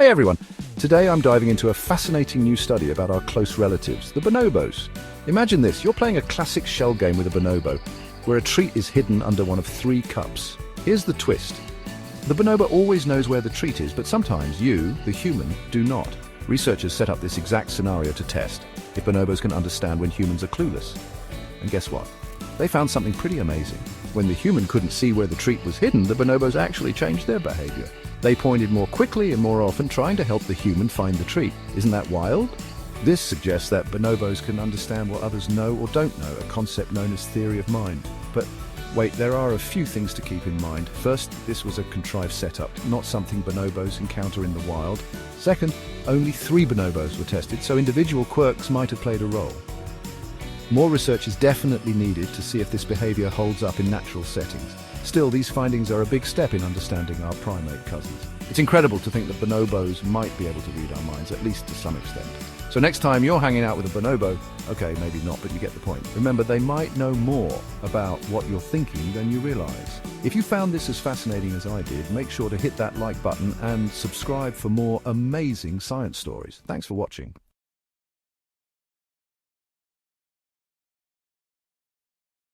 Hey everyone! Today I'm diving into a fascinating new study about our close relatives, the bonobos. Imagine this, you're playing a classic shell game with a bonobo, where a treat is hidden under one of 3 cups. Here's the twist. The bonobo always knows where the treat is, but sometimes you, the human, do not. Researchers set up this exact scenario to test if bonobos can understand when humans are clueless. And guess what? They found something pretty amazing. When the human couldn't see where the treat was hidden, the bonobos actually changed their behavior. They pointed more quickly and more often, trying to help the human find the treat. Isn't that wild? This suggests that bonobos can understand what others know or don't know, a concept known as theory of mind. But wait, there are a few things to keep in mind. First, this was a contrived setup, not something bonobos encounter in the wild. Second, only 3 bonobos were tested, so individual quirks might have played a role. More research is definitely needed to see if this behavior holds up in natural settings. Still, these findings are a big step in understanding our primate cousins. It's incredible to think that bonobos might be able to read our minds, at least to some extent. So next time you're hanging out with a bonobo, okay, maybe not, but you get the point. Remember, they might know more about what you're thinking than you realize. If you found this as fascinating as I did, make sure to hit that like button and subscribe for more amazing science stories. Thanks for watching.